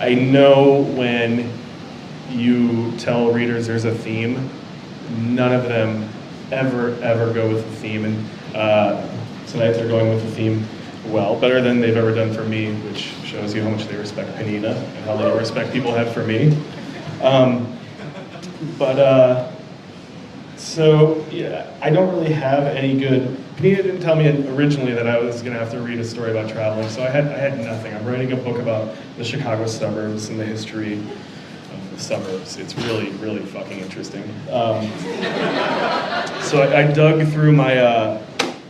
I know when you tell readers there's a theme, none of them ever go with the theme, and tonight they're going with the theme well, better than they've ever done for me, which shows you how much they respect Panina and how little respect people have for me. So yeah, I don't really have any good. Panina didn't tell me originally that I was going to have to read a story about traveling, so I had nothing. I'm writing a book about the Chicago suburbs and the history of the suburbs. It's really, really fucking interesting. So I dug through my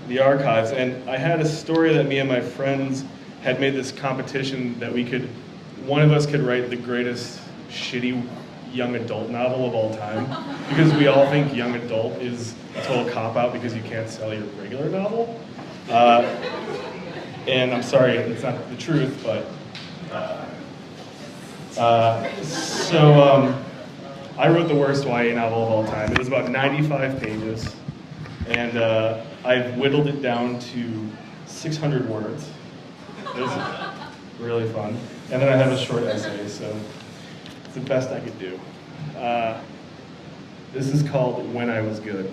the archives, and I had a story that me and my friends had made this competition that one of us could write the greatest shitty young adult novel of all time, because we all think young adult is a total cop-out because you can't sell your regular novel. And I'm sorry, it's not the truth, but I wrote the worst YA novel of all time. It was about 95 pages, and I've whittled it down to 600 words. It was really fun. And then I have a short essay, so it's the best I could do. This is called When I Was Good.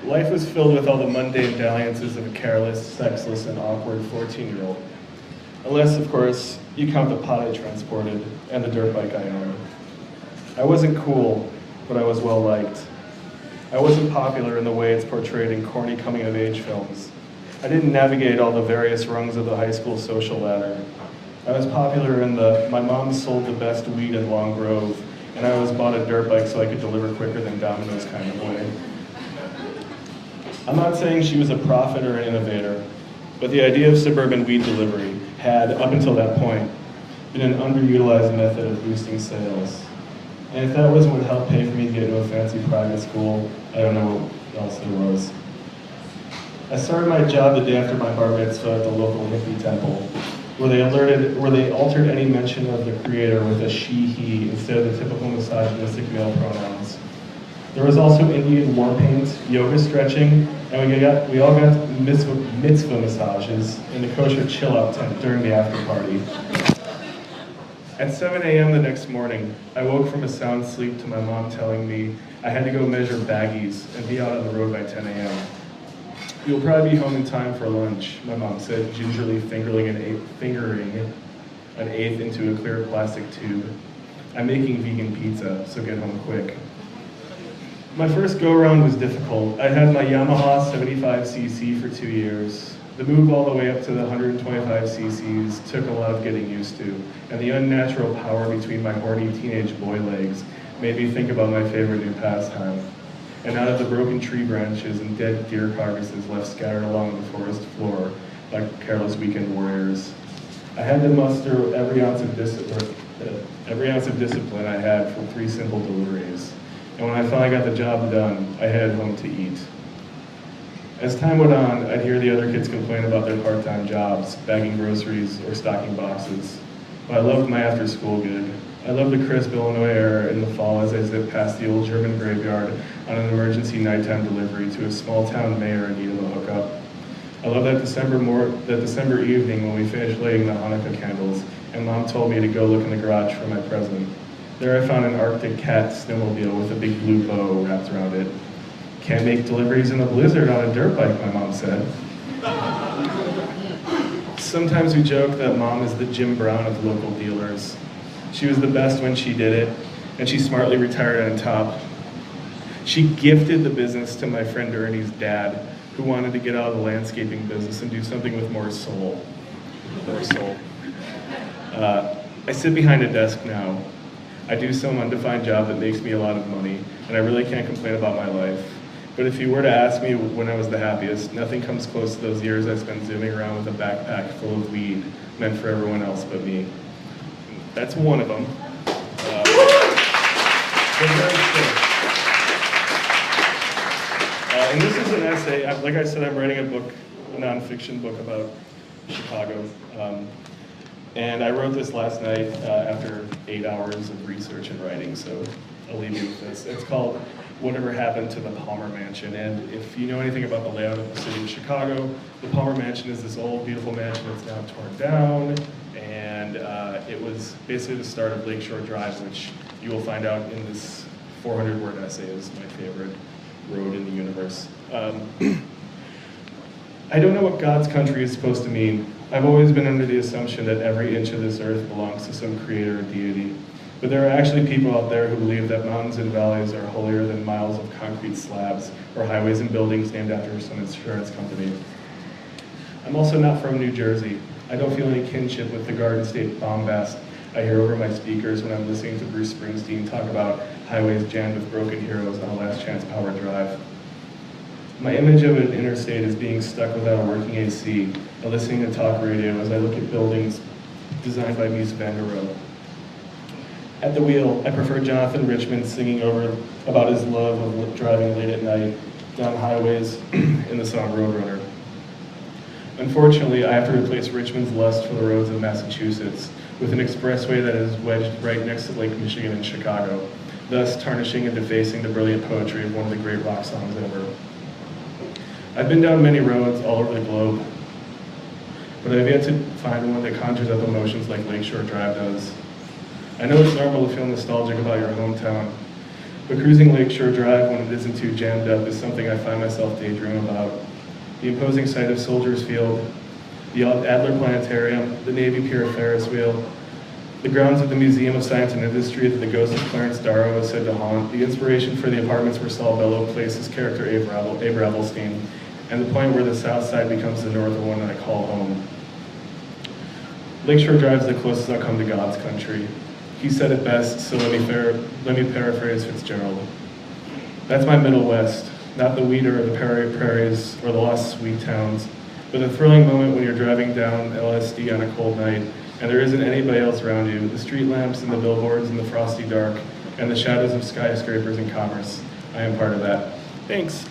Life was filled with all the mundane dalliances of a careless, sexless, and awkward 14-year-old. Unless, of course, you count the pot I transported and the dirt bike I owned. I wasn't cool, but I was well-liked. I wasn't popular in the way it's portrayed in corny coming-of-age films. I didn't navigate all the various rungs of the high school social ladder. I was popular in my mom sold the best weed in Long Grove, and I was bought a dirt bike so I could deliver quicker than Domino's kind of way. I'm not saying she was a prophet or an innovator, but the idea of suburban weed delivery had, up until that point, been an underutilized method of boosting sales. And if that was what helped pay for me to get into a fancy private school, I don't know what else there was. I started my job the day after my bar mitzvah at the local hippie temple, where they altered any mention of the creator with a she, he, instead of the typical misogynistic male pronouns. There was also Indian war paint, yoga stretching, and we all got mitzvah massages in the kosher chill-out tent during the after party. At 7 a.m. the next morning, I woke from a sound sleep to my mom telling me I had to go measure baggies and be out on the road by 10 a.m. You'll probably be home in time for lunch, my mom said, gingerly fingering an eighth into a clear plastic tube. I'm making vegan pizza, so get home quick. My first go-around was difficult. I had my Yamaha 75cc for 2 years. The move all the way up to the 125cc's took a lot of getting used to, and the unnatural power between my horny teenage boy legs made me think about my favorite new pastime. And out of the broken tree branches and dead deer carcasses left scattered along the forest floor like careless weekend warriors, I had to muster every ounce of discipline I had for 3 simple deliveries. And when I finally got the job done, I headed home to eat. As time went on, I'd hear the other kids complain about their part-time jobs, bagging groceries or stocking boxes. But I loved my after-school gig. I loved the crisp Illinois air in the fall as I zipped past the old German graveyard on an emergency nighttime delivery to a small-town mayor in need of a hookup. I loved that December evening when we finished lighting the Hanukkah candles, and Mom told me to go look in the garage for my present. There I found an Arctic Cat snowmobile with a big blue bow wrapped around it. Can't make deliveries in a blizzard on a dirt bike, my mom said. Sometimes we joke that Mom is the Jim Brown of local dealers. She was the best when she did it, and she smartly retired on top. She gifted the business to my friend Ernie's dad, who wanted to get out of the landscaping business and do something with more soul. I sit behind a desk now. I do some undefined job that makes me a lot of money, and I really can't complain about my life. But if you were to ask me when I was the happiest, nothing comes close to those years I spent zooming around with a backpack full of weed meant for everyone else but me. That's one of them. And this is an essay. Like I said, I'm writing a nonfiction book about Chicago. And I wrote this last night after 8 hours of research and writing, so I'll leave you with this. It's called whatever happened to the Palmer Mansion. And if you know anything about the layout of the city of Chicago, the Palmer Mansion is this old, beautiful mansion that's now torn down, and it was basically the start of Lakeshore Drive, which you will find out in this 400-word essay is my favorite road in the universe. I don't know what God's country is supposed to mean. I've always been under the assumption that every inch of this earth belongs to some creator or deity. But there are actually people out there who believe that mountains and valleys are holier than miles of concrete slabs or highways and buildings named after some insurance company. I'm also not from New Jersey. I don't feel any kinship with the Garden State bombast I hear over my speakers when I'm listening to Bruce Springsteen talk about highways jammed with broken heroes on a last chance power drive. My image of an interstate is being stuck without a working AC and listening to talk radio as I look at buildings designed by Mies van der Rohe. At the wheel, I prefer Jonathan Richman singing about his love of driving late at night down highways in the song Roadrunner. Unfortunately, I have to replace Richman's lust for the roads of Massachusetts with an expressway that is wedged right next to Lake Michigan in Chicago, thus tarnishing and defacing the brilliant poetry of one of the great rock songs ever. I've been down many roads all over the globe, but I've yet to find one that conjures up emotions like Lakeshore Drive does. I know it's normal to feel nostalgic about your hometown, but cruising Lakeshore Drive when it isn't too jammed up is something I find myself daydreaming about. The imposing sight of Soldiers Field, the Adler Planetarium, the Navy Pier Ferris wheel, the grounds of the Museum of Science and Industry that the ghost of Clarence Darrow is said to haunt, the inspiration for the apartments where Saul Bellow placed his character Abe Ravelstein, and the point where the south side becomes the northern one that I call home. Lakeshore Drive is the closest I'll come to God's country. He said it best, so let me paraphrase Fitzgerald. That's my Middle West, not the Weeder or the prairies or the lost sweet towns, but the thrilling moment when you're driving down LSD on a cold night and there isn't anybody else around you, the street lamps and the billboards in the frosty dark, and the shadows of skyscrapers and commerce. I am part of that. Thanks.